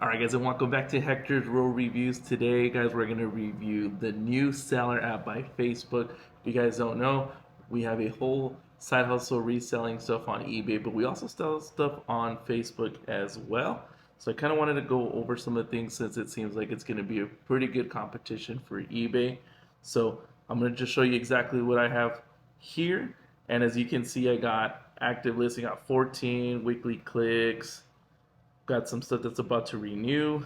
Alright guys, and welcome back to Hector's Row Reviews. Today guys, we're going to review the new Seller app by Facebook. If you guys don't know, we have a whole side hustle reselling stuff on eBay, but we also sell stuff on Facebook as well. So I kind of wanted to go over some of the things since it seems like it's going to be a pretty good competition for eBay. So I'm going to just show you exactly what I have here. And as you can see, I got active listing, got 14 weekly clicks, got some stuff that's about to renew,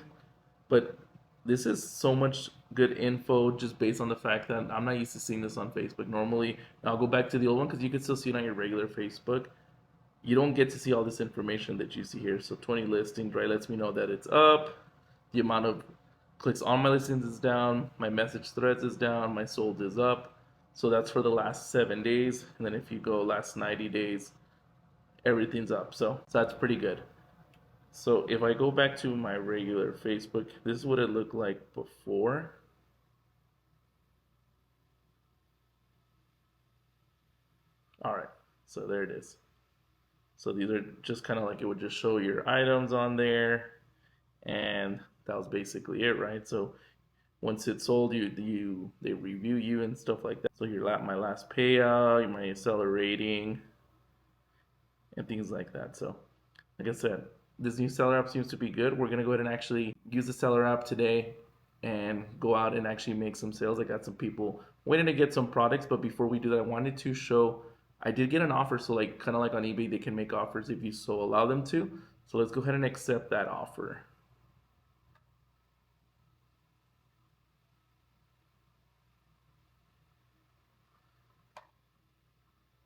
but this is so much good info just based on the fact that I'm not used to seeing this on Facebook. Normally, I'll go back to the old one because you can still see it on your regular Facebook. You don't get to see all this information that you see here. So 20 listings, right, lets me know that it's up. The amount of clicks on my listings is down. My message threads is down. My sold is up. So that's for the last 7 days. And then if you go last 90 days, everything's up. So that's pretty good. So if I go back to my regular Facebook, this is what it looked like before. All right, so there it is. So these are just kind of like it would just show your items on there, and that was basically it, right? So once it's sold, they review you and stuff like that. So my last payout, my seller rating, and things like that. So like I said, this new seller app seems to be good. We're gonna go ahead and actually use the seller app today and go out and actually make some sales. I got some people waiting to get some products, but before we do that, I wanted to show I did get an offer. So like kind of like on eBay, they can make offers if you so allow them to. So let's go ahead and accept that offer.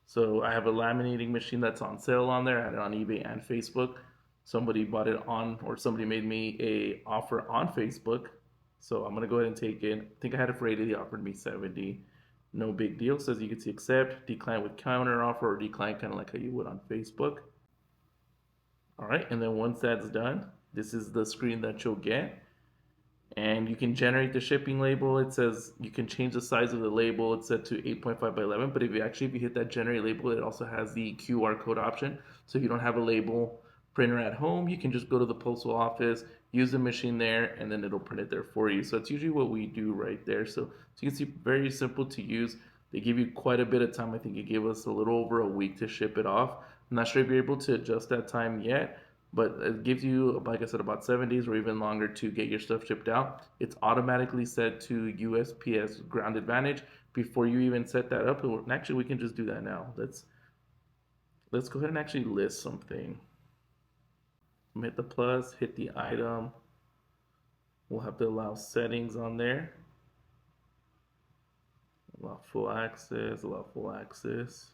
So I have a laminating machine that's on sale on there. I had it on eBay and Facebook. Somebody bought it on, or somebody made me a offer on Facebook. So I'm gonna go ahead and take it. I think I had it for 80. They offered me 70. No big deal. So as you can see, accept, decline with counter offer, or decline kind of like how you would on Facebook. All right, and then once that's done, this is the screen that you'll get. And you can generate the shipping label. It says you can change the size of the label. It's set to 8.5 by 11, but if you hit that generate label, it also has the QR code option. So if you don't have a label printer at home, you can just go to the postal office, use the machine there, and then it'll print it there for you. So it's usually what we do right there. So you can see, very simple to use. They give you quite a bit of time. I think it gave us a little over a week to ship it off. I'm not sure if you're able to adjust that time yet, but it gives you, like I said, about 7 days or even longer to get your stuff shipped out. It's automatically set to USPS Ground Advantage before you even set that up. And actually, we can just do that now. Let's go ahead and actually list something. Hit the plus, hit the item. We'll have to allow settings on there. Allow full access, allow full access.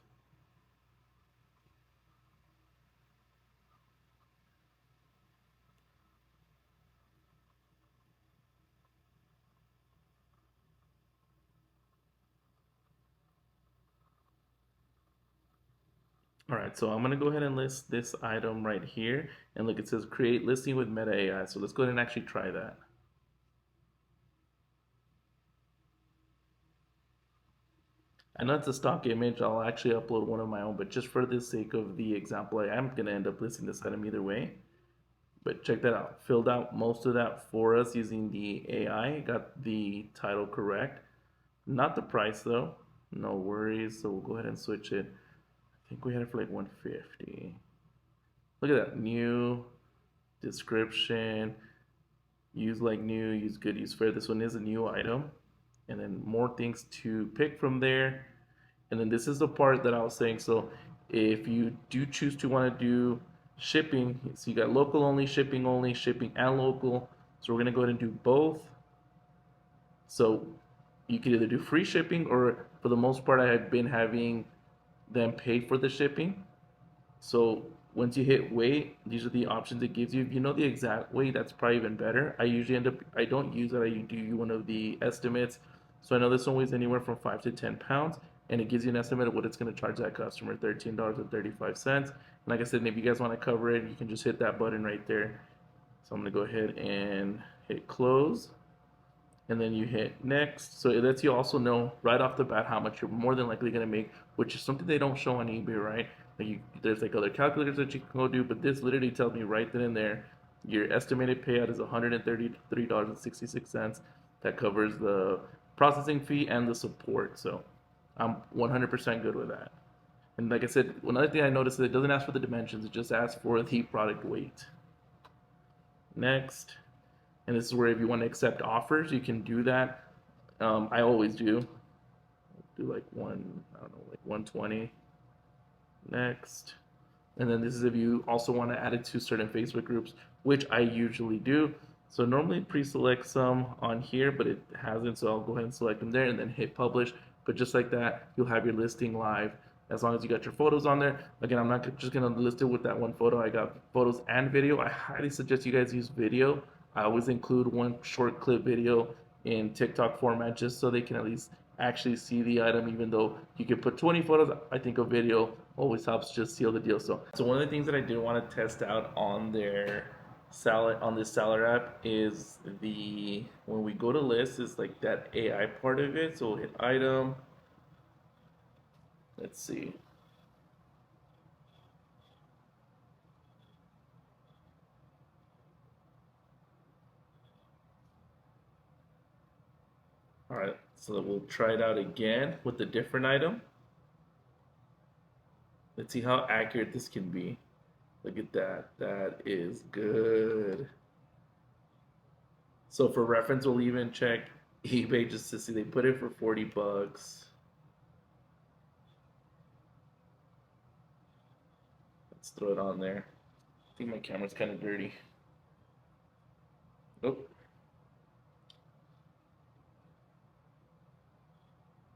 All right, so I'm gonna go ahead and list this item right here. And look, it says create listing with Meta AI. So let's go ahead and actually try that. I know it's a stock image. I'll actually upload one of my own, but just for the sake of the example, I am gonna end up listing this item either way. But check that out. Filled out most of that for us using the AI. Got the title correct. Not the price though. No worries. So we'll go ahead and switch it. I think we had it for like 150. Look at that. New description. Use like new, use good, use fair. This one is a new item. And then more things to pick from there. And then this is the part that I was saying. So if you do choose to want to do shipping, so you got local only, shipping and local. So we're gonna go ahead and do both. So you can either do free shipping, or for the most part I have been having them pay for the shipping. So once you hit weight, these are the options it gives you. If you know the exact weight, that's probably even better. I usually I don't use it, I do one of the estimates. So I know this one weighs anywhere from 5 to 10 pounds, and it gives you an estimate of what it's going to charge that customer, $13.35. And like I said, if you guys want to cover it, you can just hit that button right there. So I'm going to go ahead and hit close, and then you hit next. So it lets you also know right off the bat how much you're more than likely going to make, which is something they don't show on eBay, right? Like there's like other calculators that you can go do, but this literally tells me right then and there Your estimated payout is $133.66. That covers the processing fee and the support. So I'm 100% good with that. And like I said, another thing I noticed is it doesn't ask for the dimensions, it just asks for the product weight. Next, and this is where if you want to accept offers, you can do that. I always do. Do like I don't know, like 120. Next. And then this is if you also want to add it to certain Facebook groups, which I usually do. So normally pre-select some on here, but it hasn't, so I'll go ahead and select them there and then hit publish. But just like that, you'll have your listing live as long as you got your photos on there. Again, I'm not just gonna list it with that one photo. I got photos and video. I highly suggest you guys use video. I always include one short clip video in TikTok format just so they can at least actually see the item, even though you can put 20 photos. I think a video always helps just seal the deal. So one of the things that I did want to test out on this seller app is the when we go to list is like that AI part of it. So we'll hit item. Let's see. All right, so we'll try it out again with a different item. Let's see how accurate this can be. Look at that. That is good. So for reference, we'll even check eBay just to see they put it for 40 bucks. Let's throw it on there. I think my camera's kind of dirty. Oh,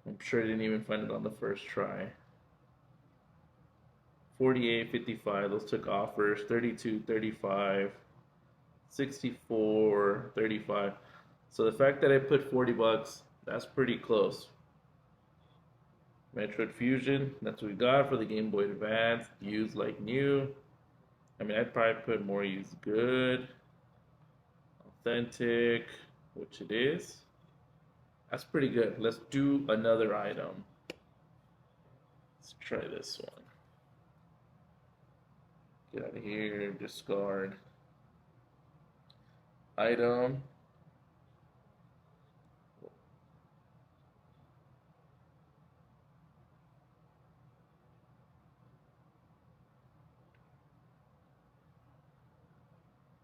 I'm sure I didn't even find it on the first try. 48.55, those took offers. 32.35, 64.35. So the fact that I put 40 bucks, that's pretty close. Metroid Fusion, that's what we got for the Game Boy Advance. Use like new. I mean, I'd probably put more use good. Authentic, which it is. That's pretty good. Let's do another item. Let's try this one. Get out of here, discard. Item.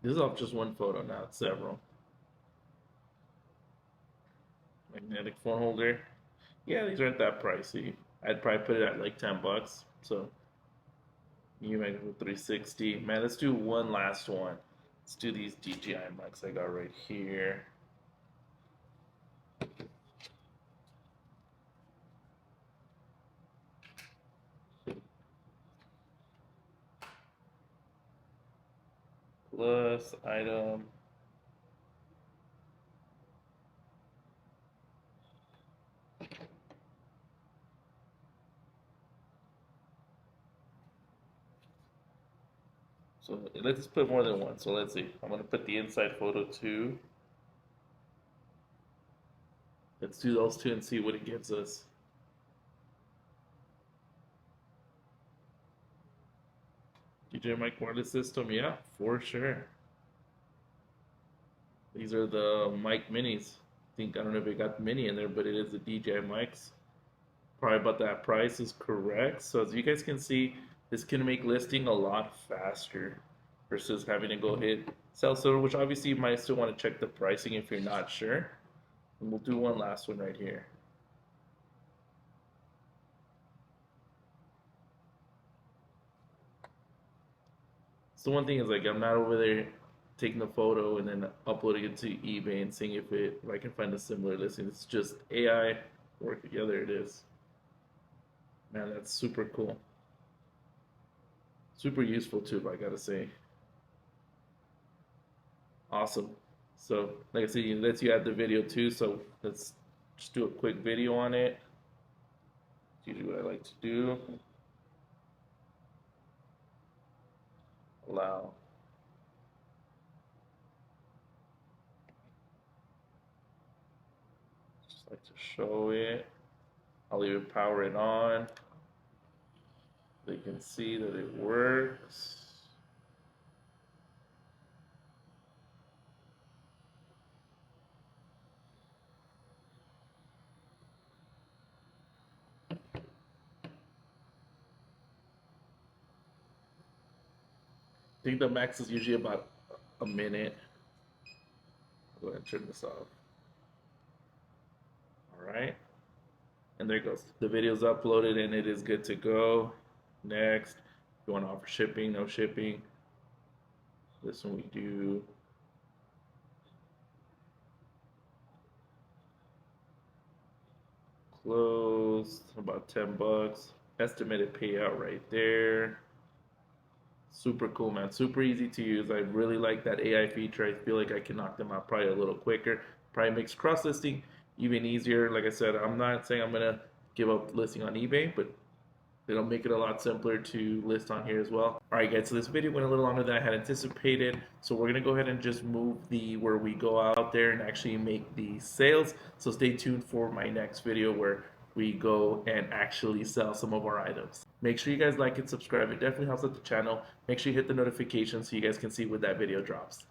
This is off just one photo, now it's several. Magnetic phone holder. Yeah, these aren't that pricey. I'd probably put it at like 10 bucks. So, new magnetic 360. Man, let's do one last one. Let's do these DJI mics I got right here. Plus item. So let's put more than one. So let's see. I'm gonna put the inside photo too. Let's do those two and see what it gives us. DJ mic wireless system, yeah, for sure. These are the mic minis. I don't know if it got mini in there, but it is the DJI mics. Probably about that price is correct. So as you guys can see, this can make listing a lot faster versus having to go hit sell silver, which obviously you might still want to check the pricing if you're not sure. And we'll do one last one right here. So one thing is like I'm not over there taking the photo and then uploading it to eBay and seeing if I can find a similar listing. It's just AI work. Yeah, there it is. Man, that's super cool. Super useful too, I gotta say. Awesome. So, like I said, it lets you add the video too. So let's just do a quick video on it. It's usually what I like to do. Allow. Just like to show it. I'll even power it on. So you can see that it works. I think the max is usually about a minute. Go ahead and turn this off. All right. And there it goes. The video's uploaded and it is good to go. Next. If you want to offer shipping, no shipping. This one we do. Closed. About 10 bucks. Estimated payout right there. Super cool, man. Super easy to use. I really like that AI feature. I feel like I can knock them out probably a little quicker. Probably makes cross listing even easier. Like I said, I'm not saying I'm gonna give up listing on eBay, but it'll make it a lot simpler to list on here as well. All right, guys. So this video went a little longer than I had anticipated. So we're gonna go ahead and just move the where we go out there and actually make the sales. So stay tuned for my next video where we go and actually sell some of our items. Make sure you guys like and subscribe. It definitely helps out the channel. Make sure you hit the notification so you guys can see when that video drops.